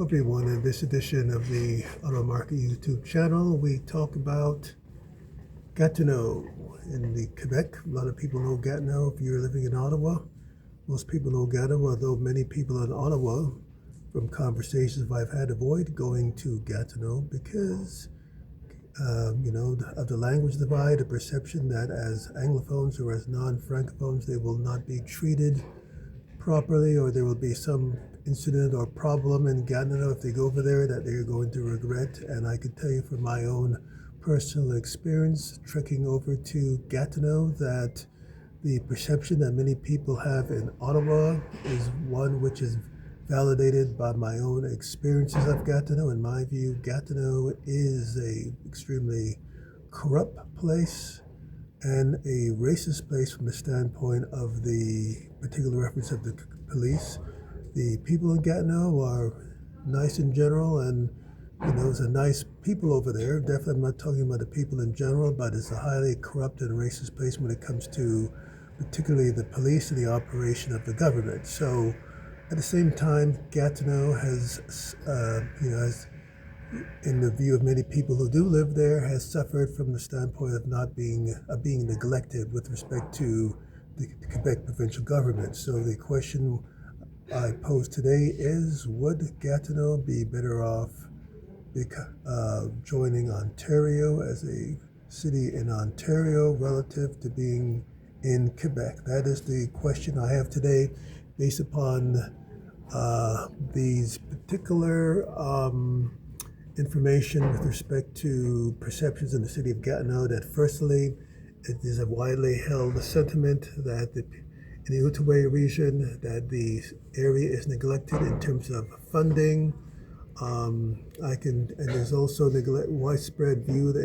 Everyone, in this edition of the Auto Market YouTube channel, we talk about Gatineau in the Quebec. A lot of people know Gatineau if you're living in Ottawa. Most people know Gatineau, although many people in Ottawa, from conversations I've had, avoid going to Gatineau because, of the language divide, the perception that as Anglophones or as non-Francophones, they will not be treated properly, or there will be some incident or problem in Gatineau if they go over there that they're going to regret. And I can tell you from my own personal experience trekking over to Gatineau that the perception that many people have in Ottawa is one which is validated by my own experiences of Gatineau. In my view, Gatineau is a extremely corrupt place and a racist place from the standpoint of the particular reference of the police. The people in Gatineau are nice in general, and there's a nice people over there. Definitely, I'm not talking about the people in general, but it's a highly corrupt and racist place when it comes to particularly the police and the operation of the government. So, at the same time, Gatineau has in the view of many people who do live there, has suffered from the standpoint of being neglected with respect to the Quebec provincial government. So the question I pose today is, would Gatineau be better off joining Ontario as a city in Ontario relative to being in Quebec? That is the question I have today, based upon these particular information with respect to perceptions in the city of Gatineau. That firstly, it is a widely held sentiment that in the Outaouais region that the area is neglected in terms of funding. And there's also widespread view that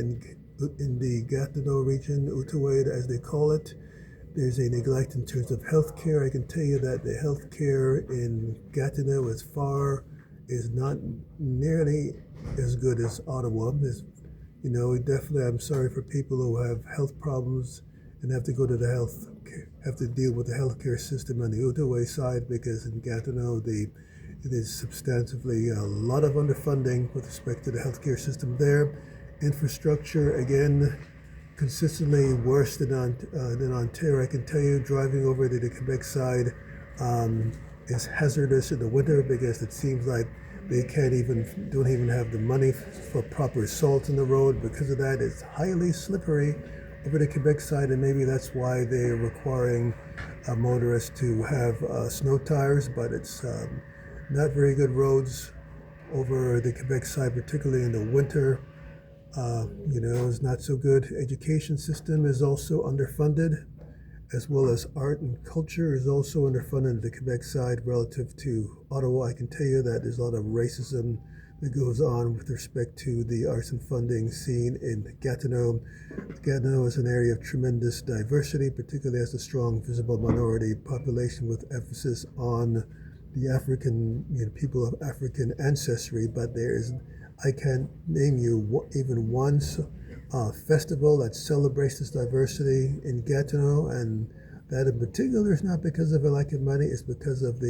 in the Gatineau region, Outaouais as they call it, there's a neglect in terms of healthcare. I can tell you that the healthcare in Gatineau is not nearly as good as Ottawa. Definitely, I'm sorry for people who have health problems and have to deal with the healthcare system on the Outaouais side, because in Gatineau, it is substantively a lot of underfunding with respect to the healthcare system there. Infrastructure, again, consistently worse than Ontario. I can tell you, driving over to the Quebec side is hazardous in the winter because it seems like they don't even have the money for proper salt in the road. Because of that, it's highly slippery over the Quebec side, and maybe that's why they're requiring motorists to have snow tires, but it's not very good roads over the Quebec side, particularly in the winter. It's not so good. Education system is also underfunded, as well as art and culture is also underfunded on the Quebec side relative to Ottawa. I can tell you that there's a lot of racism that goes on with respect to the arts and funding scene in Gatineau. Gatineau is an area of tremendous diversity, particularly as a strong visible minority population with emphasis on the African, people of African ancestry, but I can't name you even one festival that celebrates this diversity in Gatineau, and that in particular is not because of a lack of money, it's because of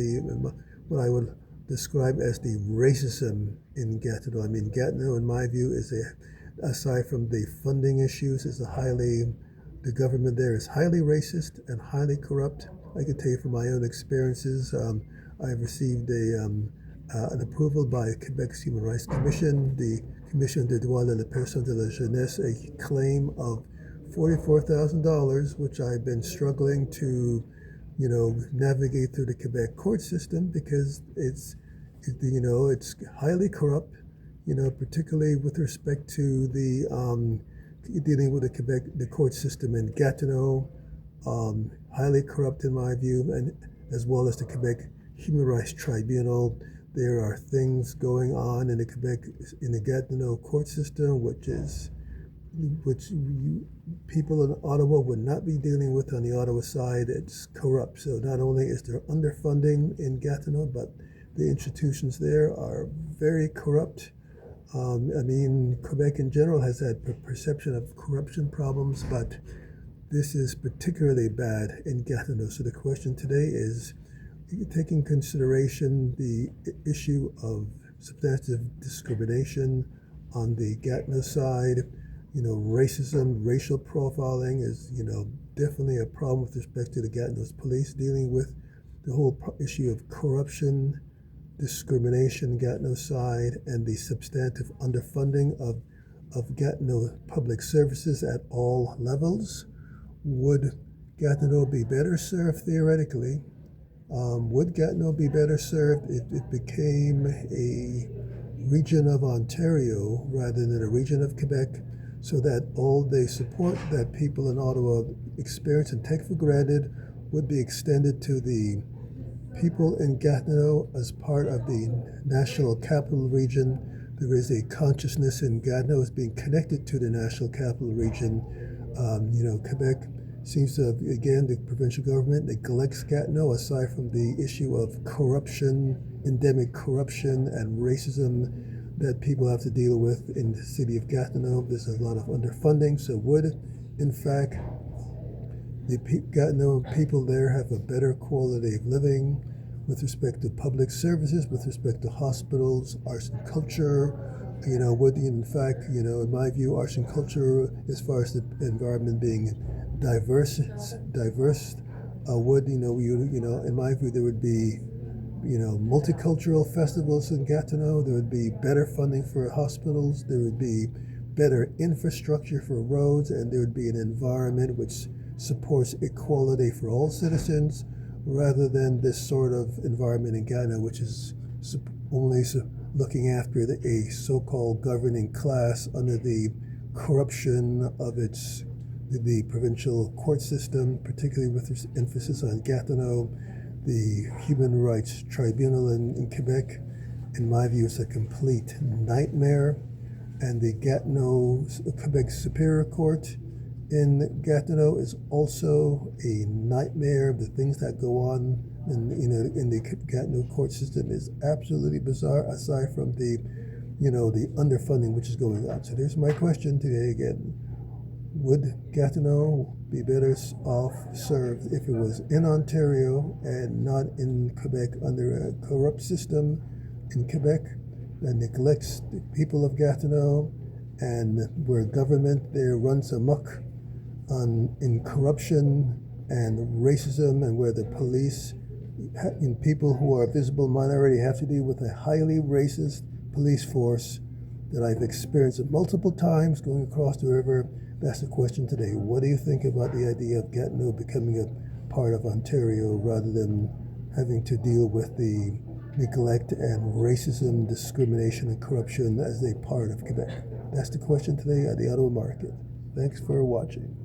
what I would describe as the racism in Gatineau. I mean, Gatineau, in my view, aside from the funding issues, the government there is highly racist and highly corrupt. I can tell you from my own experiences, I've received an approval by Quebec's Human Rights Commission, the Commission des droits de la personne de la jeunesse, a claim of $44,000, which I've been struggling to, navigate through the Quebec court system because it's highly corrupt, particularly with respect to the dealing with the court system in Gatineau, highly corrupt in my view, and as well as the Quebec Human Rights Tribunal. There are things going on in the Gatineau court system, which people in Ottawa would not be dealing with on the Ottawa side. It's corrupt. So not only is there underfunding in Gatineau, but the institutions there are very corrupt. Quebec in general has had a perception of corruption problems, but this is particularly bad in Gatineau. So the question today is, taking consideration the issue of substantive discrimination on the Gatineau side. Racism, racial profiling is, definitely a problem with respect to the Gatineau's police dealing with the whole issue of corruption, discrimination, Gatineau side, and the substantive underfunding of Gatineau public services at all levels. Would Gatineau be better served theoretically? Would Gatineau be better served if it became a region of Ontario rather than a region of Quebec, so that all the support that people in Ottawa experience and take for granted would be extended to the people in Gatineau as part of the National Capital Region? There is a consciousness in Gatineau as being connected to the National Capital Region. Quebec seems to have, again, the provincial government neglects Gatineau aside from the issue of corruption, endemic corruption and racism that people have to deal with in the city of Gatineau. There's a lot of underfunding. So would, in fact, the Gatineau people there have a better quality of living with respect to public services, with respect to hospitals, arts and culture? Would, in fact, in my view, arts and culture, as far as the environment being diverse, would, in my view, there would be, multicultural festivals in Gatineau. There would be better funding for hospitals. There would be better infrastructure for roads, and there would be an environment which supports equality for all citizens, rather than this sort of environment in Gatineau, which is only looking after a so-called governing class under the corruption of the provincial court system, particularly with emphasis on Gatineau. The Human Rights Tribunal in Quebec, in my view, is a complete nightmare. And the Quebec Superior Court in Gatineau is also a nightmare. The things that go on in the Gatineau court system is absolutely bizarre, aside from the underfunding which is going on. So there's my question today again. Would Gatineau be better off served if it was in Ontario and not in Quebec under a corrupt system in Quebec that neglects the people of Gatineau, and where government there runs amok in corruption and racism, and where the police and people who are visible minority have to deal with a highly racist police force that I've experienced multiple times going across the river? That's the question today. What do you think about the idea of Gatineau becoming a part of Ontario rather than having to deal with the neglect and racism, discrimination, and corruption as a part of Quebec? That's the question today at the Ottawa Market. Thanks for watching.